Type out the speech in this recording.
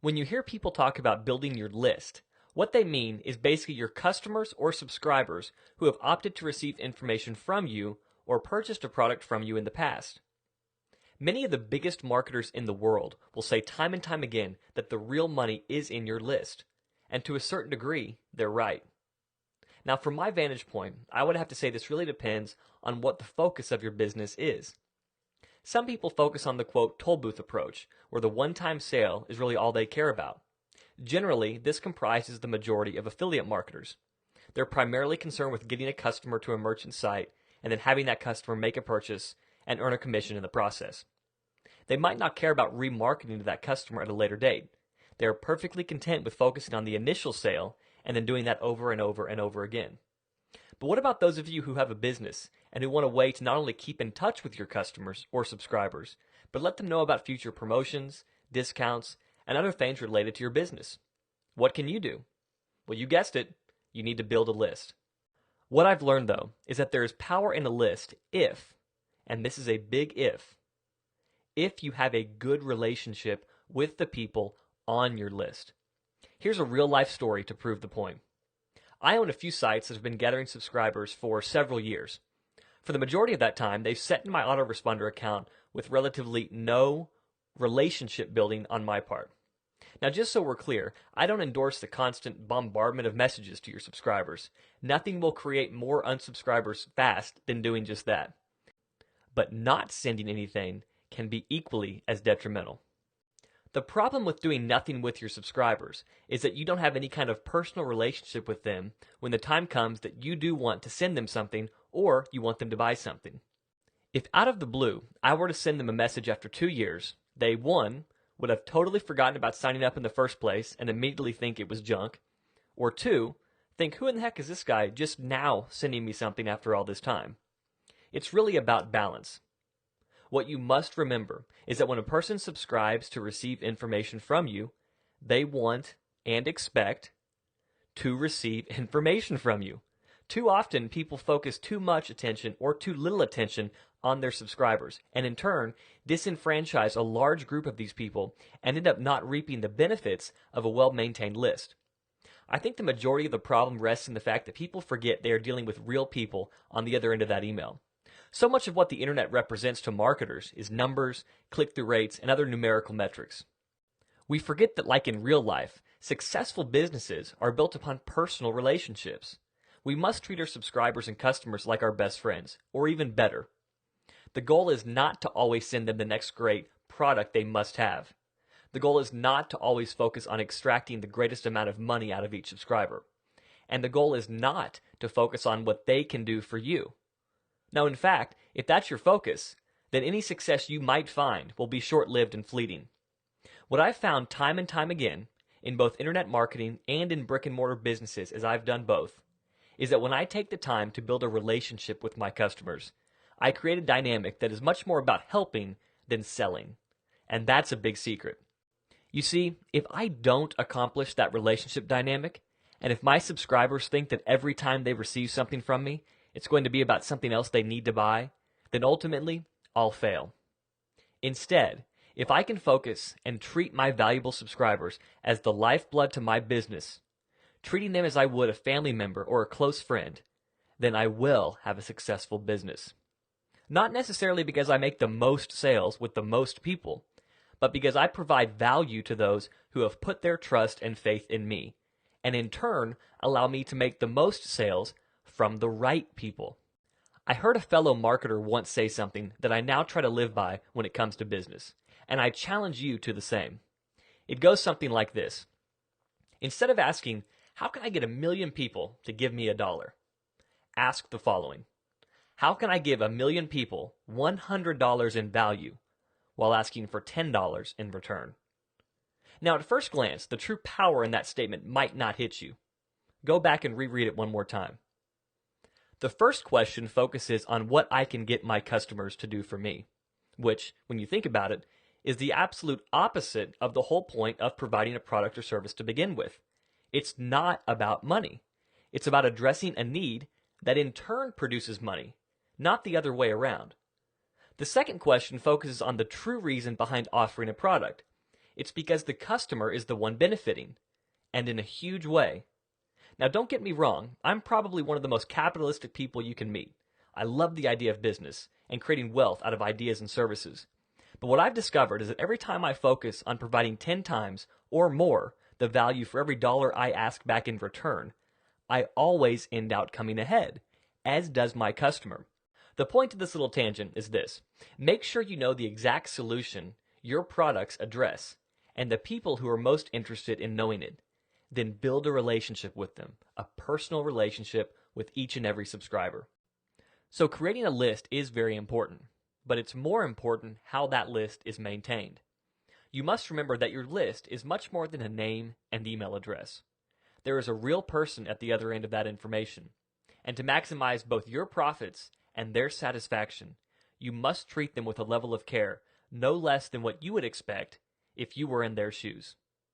When you hear people talk about building your list, what they mean is basically your customers or subscribers who have opted to receive information from you or purchased a product from you in the past. Many of the biggest marketers in the world will say time and time again that the real money is in your list, and to a certain degree, they're right. Now, from my vantage point, I would have to say this really depends on what the focus of your business is. Some people focus on the quote toll booth approach, where the one-time sale is really all they care about. Generally, this comprises the majority of affiliate marketers. They're primarily concerned with getting a customer to a merchant site and then having that customer make a purchase and earn a commission in the process. They might not care about remarketing to that customer at a later date. They are perfectly content with focusing on the initial sale and then doing that over and over and over again. But what about those of you who have a business and who want a way to not only keep in touch with your customers or subscribers, but let them know about future promotions, discounts, and other things related to your business? What can you do? Well, you guessed it, you need to build a list. What I've learned, though, is that there is power in a list if, and this is a big if you have a good relationship with the people on your list. Here's a real-life story to prove the point. I own a few sites that have been gathering subscribers for several years. For the majority of that time, they've sat in my autoresponder account with relatively no relationship building on my part. Now, just so we're clear, I don't endorse the constant bombardment of messages to your subscribers. Nothing will create more unsubscribers fast than doing just that. But not sending anything can be equally as detrimental. The problem with doing nothing with your subscribers is that you don't have any kind of personal relationship with them when the time comes that you do want to send them something or you want them to buy something. If out of the blue I were to send them a message after 2 years, they, one, would have totally forgotten about signing up in the first place and immediately think it was junk, or two, think, who in the heck is this guy just now sending me something after all this time? It's really about balance. What you must remember is that when a person subscribes to receive information from you, they want and expect to receive information from you. Too often, people focus too much attention or too little attention on their subscribers, and in turn, disenfranchise a large group of these people and end up not reaping the benefits of a well-maintained list. I think the majority of the problem rests in the fact that people forget they are dealing with real people on the other end of that email. So much of what the internet represents to marketers is numbers, click-through rates, and other numerical metrics. We forget that, like in real life, successful businesses are built upon personal relationships. We must treat our subscribers and customers like our best friends, or even better. The goal is not to always send them the next great product they must have. The goal is not to always focus on extracting the greatest amount of money out of each subscriber. And the goal is not to focus on what they can do for you. Now, in fact, if that's your focus, then any success you might find will be short-lived and fleeting. What I've found time and time again, in both internet marketing and in brick-and-mortar businesses, as I've done both, is that when I take the time to build a relationship with my customers, I create a dynamic that is much more about helping than selling. And that's a big secret. You see, if I don't accomplish that relationship dynamic, and if my subscribers think that every time they receive something from me, it's going to be about something else they need to buy, then ultimately, I'll fail. Instead, if I can focus and treat my valuable subscribers as the lifeblood to my business, treating them as I would a family member or a close friend, then I will have a successful business. Not necessarily because I make the most sales with the most people, but because I provide value to those who have put their trust and faith in me, and in turn allow me to make the most sales from the right people. I heard a fellow marketer once say something that I now try to live by when it comes to business, and I challenge you to the same. It goes something like this. Instead of asking, how can I get 1 million people to give me $1? Ask the following. How can I give 1 million people $100 in value while asking for $10 in return? Now, at first glance, the true power in that statement might not hit you. Go back and reread it one more time. The first question focuses on what I can get my customers to do for me, which, when you think about it, is the absolute opposite of the whole point of providing a product or service to begin with. It's not about money. It's about addressing a need that in turn produces money, not the other way around. The second question focuses on the true reason behind offering a product. It's because the customer is the one benefiting, and in a huge way. Now, don't get me wrong, I'm probably one of the most capitalistic people you can meet. I love the idea of business and creating wealth out of ideas and services. But what I've discovered is that every time I focus on providing 10 times or more the value for every dollar I ask back in return, I always end out coming ahead, as does my customer. The point of this little tangent is this: make sure you know the exact solution your products address and the people who are most interested in knowing it. Then build a relationship with them, a personal relationship with each and every subscriber. So creating a list is very important, but it's more important how that list is maintained. You must remember that your list is much more than a name and email address. There is a real person at the other end of that information. And to maximize both your profits and their satisfaction, you must treat them with a level of care no less than what you would expect if you were in their shoes.